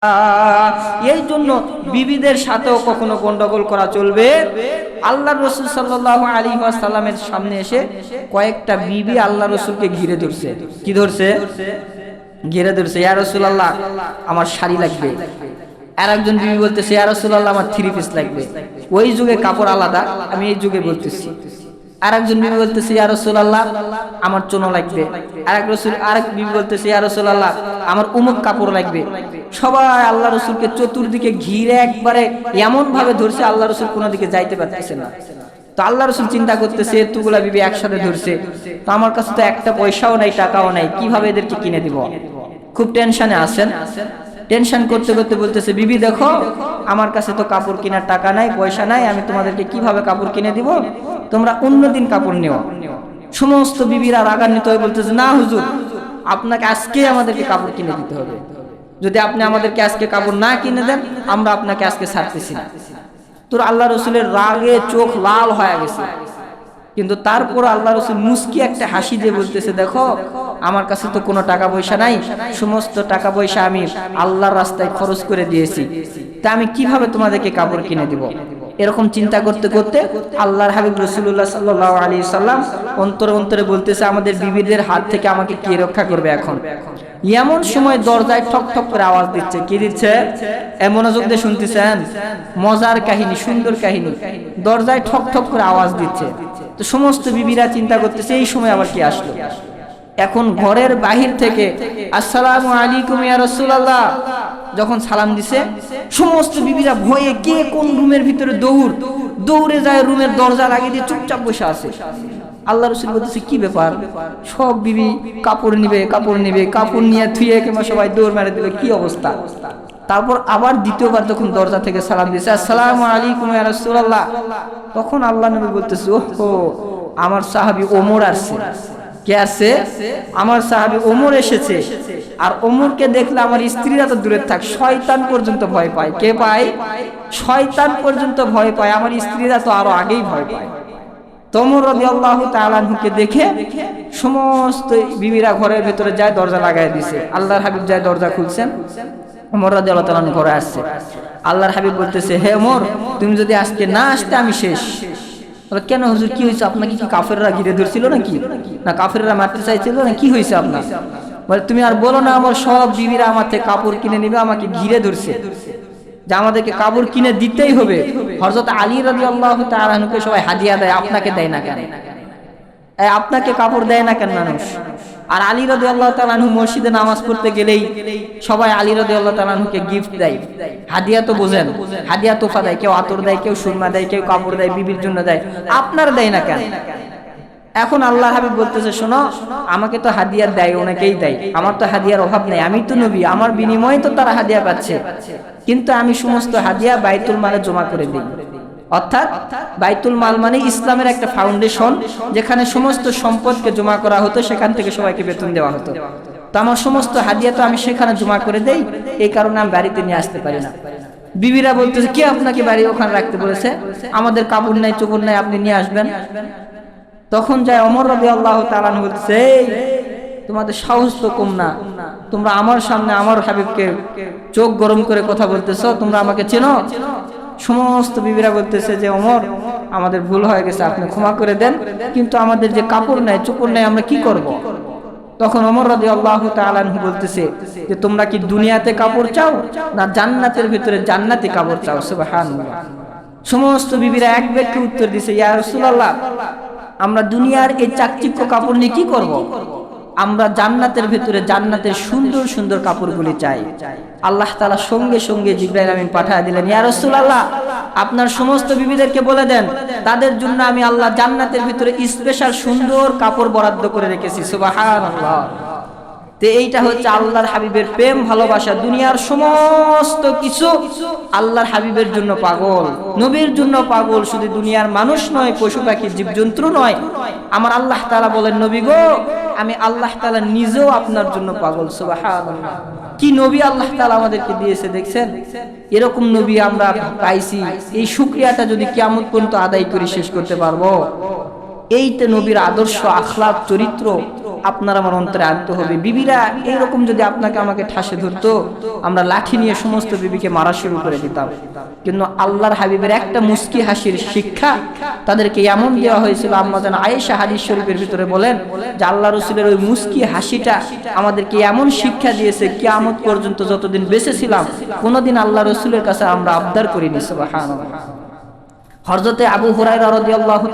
এই জন্য বিবিদের সাথেও কখনো গন্ডগোল করা চলবে। আল্লাহর রাসূল সাল্লাল্লাহু আলাইহি ওয়াসাল্লামের সামনে এসে কয়েকটা বিবি আল্লাহর রাসূলকে ঘিরে ধরছে। কি ধরছে? ঘিরে ধরছে। ইয়া রাসূলুল্লাহ, আমার শাড়ি লাগবে। আর একজন বিবি বলতেছে, ইয়া রাসূলুল্লাহ, আমার থ্রি পিস লাগবে। ওই যুগে কাপড় আলাদা, আমি এই যুগে বলতেছি। আর একজন বিবি বলতেছে, ইয়া রাসূলুল্লাহ, আমার চুনো লাগবে। আরেক বিবি বলতেছে, ইয়া রাসূলুল্লাহ, আমার উমুক কাপড় লাগবে। সবাই আল্লাহ রাসূলকে চতুর্দিকে ঘিরে একবারে এমন ভাবে ধরছে, আল্লাহ রাসূল কোনো দিকে যাইতে পারতেছে না। তো আল্লাহ রাসূল চিন্তা করতেছে, এতগুলা বিবি একসাথে ধরছে, তো আমার কাছে তো একটা পয়সাও নাই, টাকাও নাই, কিভাবে এদেরকে কিনে দিব? খুব টেনশনে আছেন। টেনশন করতে করতে বলতেছে, বিবি দেখো, আমার কাছে তো কাপড় কেনার টাকা নাই, পয়সা নাই, আমি তোমাদেরকে কিভাবে কাপড় কিনে দিব? তোমরা অন্যদিন কাপড় নিও। সমস্ত বিবিরা রাগান্বিত হয়ে বলতেছে, না হুজুর, আপনাকে আজকে আমাদেরকে কাপড় কিনে দিতে হবে। যদি আপনি আমাদেরকে আজকে কাপড় না কিনে দেন, আমরা আপনাকে আজকে ছাড়তেছি না। তোর আল্লাহ রসুলের রাগে চোখ লাল হয়ে গেছে, কিন্তু তারপর আল্লাহ রসুল মুস্কি একটা হাসি দিয়ে বলতেছে, দেখো, আমার কাছে তো কোনো টাকা পয়সা নাই, সমস্ত টাকা পয়সা আমি আল্লাহর রাস্তায় খরচ করে দিয়েছি, তা আমি কিভাবে তোমাদেরকে কাপড় কিনে দিব? এরকম চিন্তা করতে করতে আল্লাহর হাবিব রাসূলুল্লাহ সাল্লাল্লাহু আলাইহি সাল্লাম অন্তরে অন্তরে বলতেছে, আমাদের বিবিদের হাত থেকে আমাকে কে রক্ষা করবে এখন? এমন সময় দরজায় ঠক ঠক করে আওয়াজ দিচ্ছে। কি দিচ্ছে? মনোযোগ দিয়ে শুনতেছেন? মজার কাহিনী, সুন্দর কাহিনী। দরজায় ঠক ঠক করে আওয়াজ দিচ্ছে। তো সমস্ত বিবিরা চিন্তা করতেছে, এই সময় আবার কি আসলো? এখন ঘরের বাহির থেকে আসসালামু আলাইকুম ইয়া রাসূলুল্লাহ যখন সালাম দিছে, সমস্ত বিবিরা ভয়ে কে কোন রুমের ভিতরে দৌড়ে যায়, রুমের দরজা লাগিয়ে দিয়ে চুপচাপ বসে আছে। আল্লাহ রাসূল বলতেছে, কি ব্যাপার? সব বিবি কাপড় নিবে, কাপড় নিয়ে থুয়ে কিংবা সবাই দৌড় মেরে দিল, কি অবস্থা? তারপর আবার দ্বিতীয়বার যখন দরজা থেকে সালাম দিয়েছে, আসসালামু আলাইকুম ইয়া রাসূলুল্লাহ, তখন আল্লাহ নবী বলতেছে, ওহো, আমার সাহাবী ওমর আসছে। কে আসছে? আমার সাহাবী ওমর এসেছে। আর ওমরকে দেখলে আমার স্ত্রীরা তো দূরে থাক, শয়তান পর্যন্ত ভয় পায়। কে পায়? শয়তান পর্যন্ত ভয় পায়, আমার স্ত্রীরা তো আরো আগেই ভয় পায়। ওমর রাদিয়াল্লাহু তাআলা আনহুকে দেখে সমস্ত বিবিরা ঘরের ভিতরে যায়, দরজা লাগায় দিছে। আল্লাহর হাবিব যায়, দরজা খুলছেন, ওমর রাদিয়াল্লাহু তাআলা আনহু ঘরে আসছে। আল্লাহর হাবিব বলতেছে, হে ওমর, তুমি যদি আজকে না আসতে আমি শেষ। বলে, কেন হুজুর, কি হয়েছে? আপনাকে কি কাফেররা ঘিরে ধরছিল নাকি? না কাফেররা মারতে চাইছিল না? কি হয়েছে আপনার? বলে, তুমি আর বলো না, আমার সব বিবিরা আমার থেকে কাপড় কিনে নিবে, আমাকে ঘিরে ধরছে যে আমাদেরকে কাপড় কিনে দিতেই হবে। হযরত আলী রাদিয়াল্লাহু তাআলা আনহুকে সবাই হাদিয়া দেয়, আপনাকে দেয় না কেন? আপনাকে কাপড় দেয় না কেন মানুষ? আর আলী রাদিয়াল্লাহু তাআলা আনহু মসজিদে নামাজ পড়তে গেলেই সবাই আলী রাদিয়াল্লাহু তাআলা আনহুকে গিফট দেয়, হাদিয়া তো বোঝেন, হাদিয়া তোফা দেয়, কেউ আতর দেয়, কেউ সুরমা দেয়, কেউ কাপড় দেয়, বিবির জন্য দেয়, আপনার দেয় না কেন? এখন আল্লাহ হাবিব বলতেছে, শোনো, আমাকে তো হাদিয়া দেয়, অনেকেই দেয়, আমার তো হাদিয়ার অভাব নেই, আমি তো নবী, আমার বিনিময়ে তো তারা হাদিয়া পাচ্ছে, কিন্তু আমি সমস্ত হাদিয়া বাইতুল মালে জমা করে দিই। অর্থাৎ বাইতুল মাল মানে ইসলামের একটা ফাউন্ডেশন, যেখানে সমস্ত সম্পদকে জমা করা হতো, সেখান থেকে সবাইকে বেতন দেওয়া হতো। তো আমার সমস্ত হাদিয়া তো আমি সেখানে জমা করে দেই, এই কারণে আমি বাড়িতে নিয়ে আসতে পারি না। বিবিরা বলতেছে, কে আপনাকে বাড়ি ওখানে রাখতে বলেছে? আমাদের কাপড় নাই, চোপড় নাই, আপনি নিয়ে আসবেন। তখন যায় ওমর রাদিয়াল্লাহু তাআলা আনহু বলছে, তোমাদের সাহস তো কম না, তোমরা আমার সামনে আমার হাবিবকে চোখ গরম করে কথা বলতেছো, তোমরা আমাকে চেনো? সমস্ত বিবিরা বলতেছে যে, ওমর, আমাদের ভুল হয়ে গেছে, আপনি ক্ষমা করে দেন, কিন্তু আমাদের যে কাপড় নাই, চোপড় নাই, আমরা কি করব? তখন ওমর রাদিয়াল্লাহু তাআলা আনহু বলতেছে যে, তোমরা কি দুনিয়াতে কাপড় চাও না জান্নাতের ভিতরে জান্নাতি কাপড় চাও? সুবহানাল্লাহ। সমস্ত বিবিরা এক বাক্যে উত্তর দিছে, ইয়া রাসূলুল্লাহ, আমরা দুনিয়ার এই চাকচিক্য কাপড় নিয়ে কি করব? আমরা জান্নাতের ভিতরে জান্নাতের সুন্দর সুন্দর কাপড়গুলি চাই। আল্লাহ তাআলা সঙ্গে সঙ্গে জিবরাইল আমিন পাঠিয়ে দিলেন, ইয়া রাসূলুল্লাহ, আপনার সমস্ত বিবিদেরকে বলে দেন, তাদের জন্য আমি আল্লাহ জান্নাতের ভিতরে স্পেশাল সুন্দর কাপড় বরাদ্দ করে রেখেছি। সুবহানাল্লাহ। তো এইটা হচ্ছে আল্লাহর হাবিবের প্রেম, ভালোবাসা। দুনিয়ার সমস্ত কিছু আল্লাহর হাবিবের জন্য পাগল, নবীর জন্য পাগল। শুধু দুনিয়ার মানুষ নয়, পশু পাখি, জীবজন্তু নয়, আমার আল্লাহ তাআলা বলেন, নবী গো, আমি আল্লাহ তাআলা নিজেও আপনার জন্য পাগল। সুবহানাল্লাহ। কি নবী আল্লাহ তাআলা আমাদেরকে দিয়েছে দেখছেন? এরকম নবী আমরা পাইছি, এই শুকরিয়াটা যদি কিয়ামত পর্যন্ত আদায় করে শেষ করতে পারবো। এইটা নবীর আদর্শ, আখলাক, চরিত্র, আপনার আমার অন্তরে আনতে হবে। বিবিরা এইরকম যদি আপনাকে আমাকে ঠাসে ধরতো, আমরা লাঠি নিয়ে সমস্ত বিবিকে মারা শুরু করে দিতাম। কিন্তু আল্লাহর হাবিবের একটা মুস্কি হাসির শিক্ষা তাদেরকে এমন দেওয়া হয়েছিল, আম্মা জান আয়েশা হাদিস শরীফের ভিতরে বলেন যে আল্লাহ রাসূলের ওই মুস্কি হাসিটা আমাদেরকে এমন শিক্ষা দিয়েছে, কিয়ামত পর্যন্ত যতদিন বেঁচে ছিলাম কোনোদিন আল্লাহ রাসূলের কাছে আমরা আবদার করিনি। সুবহানাল্লাহ। হযরতে আবু হুরায়রা রাদিয়াল্লাহু